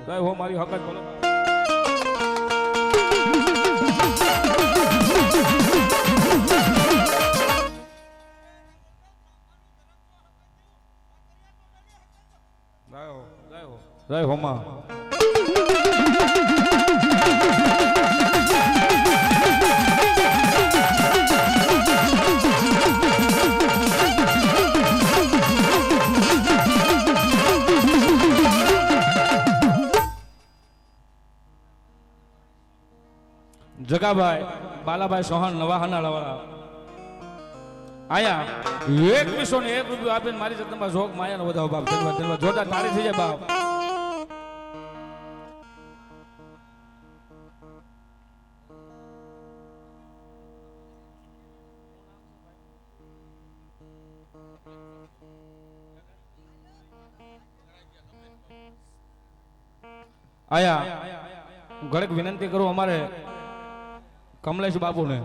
જય હો મારી હકત બોલો જય હો માં જગાભાઈ બાલાભાઈ સોહાણ નવાહાના વાળા આયા 2101 રૂપિયા આપીને મારી જગદંબા જોગ માયાનો વધાવો બાપ ધન્યવાદ ધન્યવાદ જોરદાર તાળી થઈ જાય બાપ આયા ઘડીક વિનંતી કરું અમારે કમલેશ બાપુને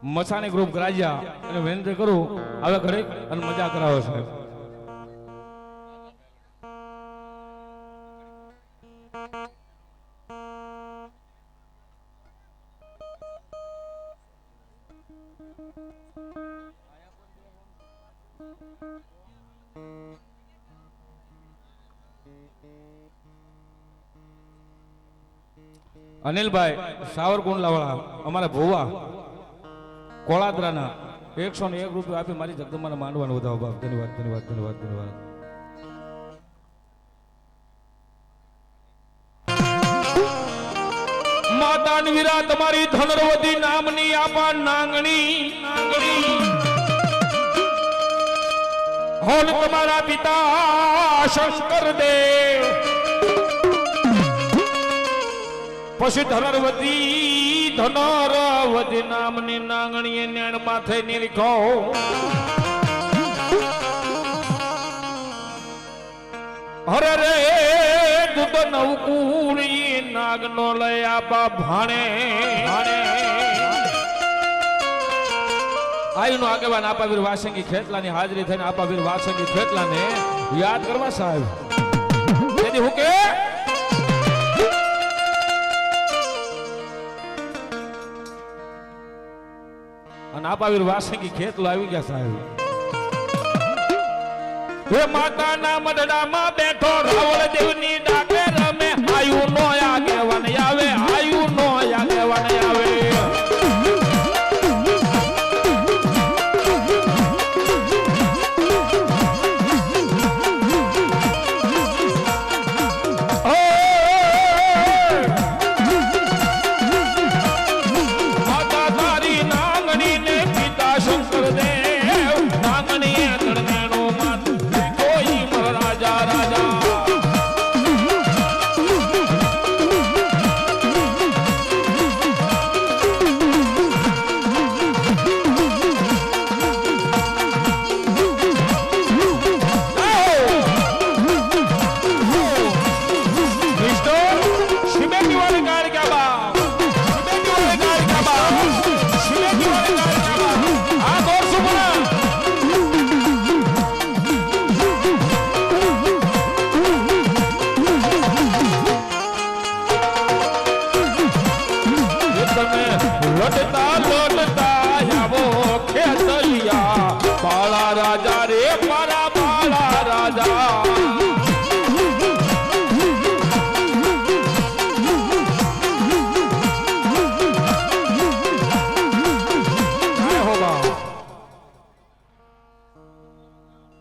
મસાણી ગ્રુપ ગ્રાજ્યા અને વિનંતી કરું હવે ઘડીક અને મજા કરાવો સાહેબ અનિલભાઈ સાવરકુંડલા વાળા અમારા ભોવા કોળાદરાના 101 રૂપિયા આપી મારી જગદંબાને માંડવાનો વધાવો બાપ ધન્યવાદ ધન્યવાદ ધન્યવાદ ધન્યવાદ માતા વીરા તમારી ધનરવતી નામની આપા નાંગણી હોલ તમારા પિતા શંકર દેવ પછી ધનરવતી નામની નાંગણીએ નેણ માથે નીરખો હરે રે દૂધ નવકુળી નાગનો લઈ આપા ભાણે આયુનો આગેવાન આપાવીર વાસંગી ખેતલાની હાજરી થઈને આપાવીર વાસંગી ખેતલાને યાદ કરવા સાહેબ તેથી હું કે અને આપાવીર વાસંગી ખેતલો આવી ગયા સાહેબ હે માતાના મઢડામાં બેઠો રાવળ દેવની ડાકે રમે આયુ નો આગેવાન આવે આયુ નો આગેવાન આવે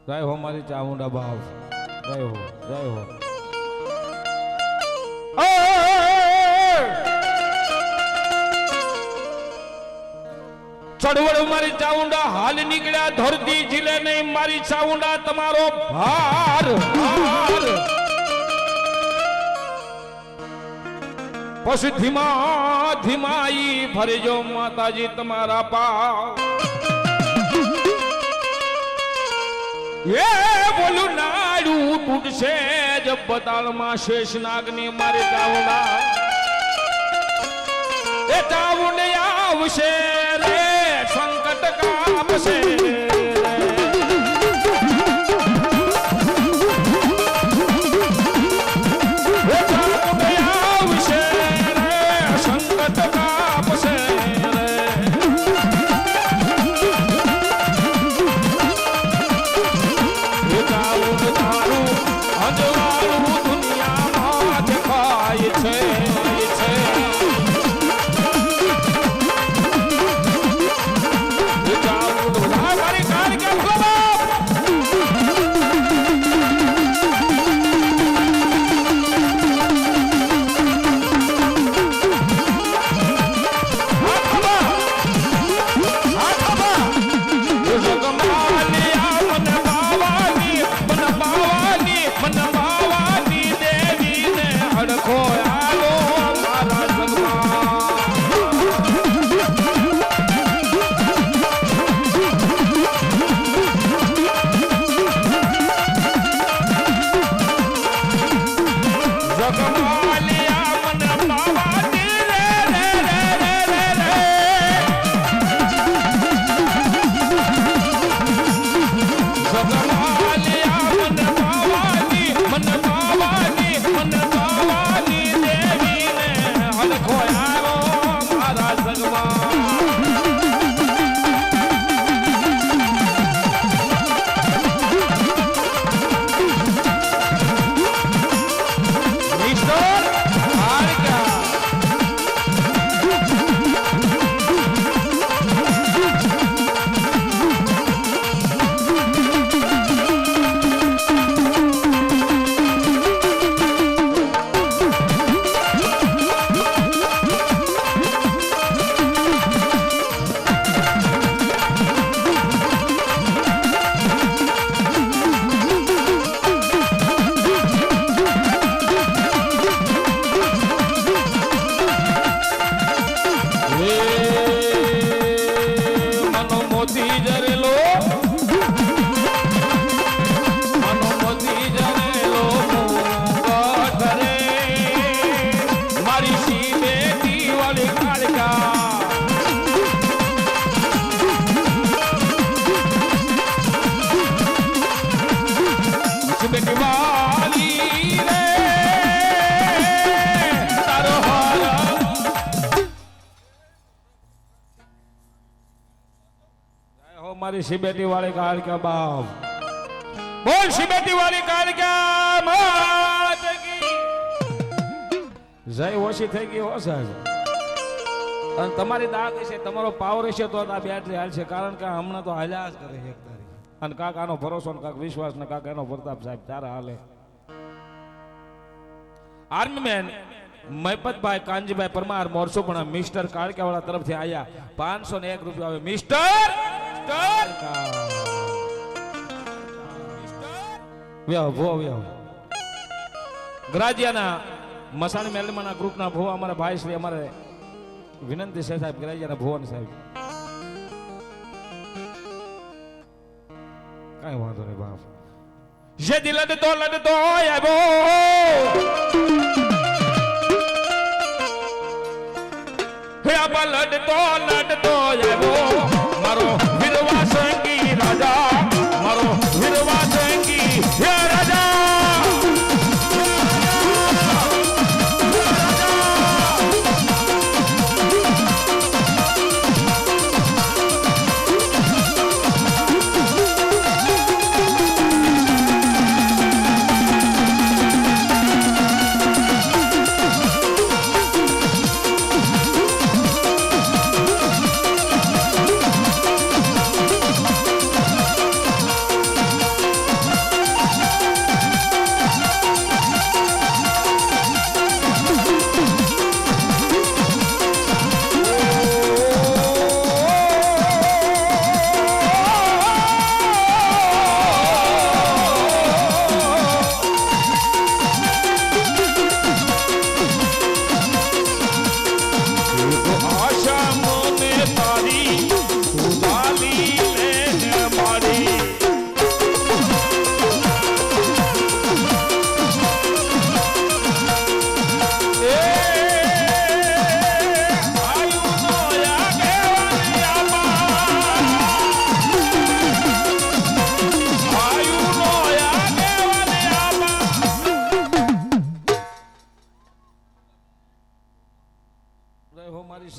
જય હો મારી ચામુંડા બાપ જય હો જય હો ચળવળ મારી ચાઉંડા હાલ નીકળ્યા ધરતી જીલે નહીં મારી ચાઉંડા તમારો ભાર ભાર પછી ધીમા ધીમા ઈ ફરજો માતાજી તમારા પાવ એ બોલું નાડું તૂટશે જ બતાળમાં શેષનાગની મારી ચાઉંડા એ ચાઉંડ આવશે રે સંકટ કાપશે મારી સિબેટી વાળી કાળકા બાપ બોલ સિબેટી વાળી કાળકા માત કી જય ઓછી થઈ ગઈ હો સાહેબ અને તમારી દાગ હશે તમારો પાવર હશે તો આ બેટરી હાલશે કારણ કે હમણાં તો હાલ્યા જ કરે એક તારીખ અને કાક આનો ભરોસો ને કાક વિશ્વાસ ને કાક એનો પ્રતાપ સાહેબ તારા હાલે આર્મી મેન મયપતભાઈ કાનજીભાઈ પરમાર મોરસો પણ મિસ્ટર કાળકાવાળા તરફથી આયા 501 રૂપિયા આવે મિસ્ટર ગ્રાજિયાના મસાણી મેલમાના ગ્રુપના ભુવા અમારા ભાઈ શ્રી અમારે વિનંતી છે સાહેબ ગ્રાજિયાના ભુવન સાહેબ કઈ વાંધો નહીં બાપ જે દિલ લડતો આવ્યો હે આબા લડતો આવ્યો મારો વીરવા સંગી રાજા મારો વીરવા સંગી હે રાજા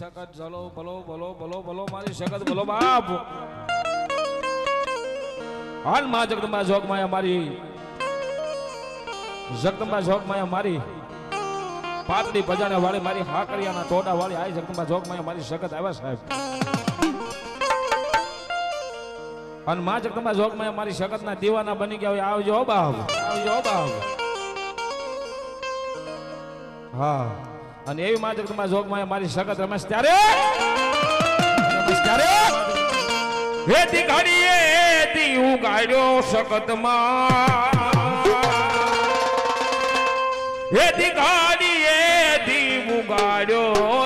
સખત ચલો બોલો બોલો બોલો બોલો મારી સખત બોલો બાપ હાલ માં જગદંબા જોગ માયા મારી જગદંબા જોગ માયા મારી પાતળી ભજાને વાળી મારી હાકરિયાના ટોડા વાળી આઈ જગદંબા જોગ માયા મારી સખત આવ્યા સાહેબ અને માં જગદંબા જોગ માયા મારી સખત ના દીવાના બની ગયા હોય આવજો બાપ આવજો બાપ હા અને એવી માં જગદંબા જોગ માયા મારી સખત રમેશ ત્યારે હેતી ઘડીએ તી ઉગાડ્યો સખતમાં હેતી ઘડીએ તી ઉગાડ્યો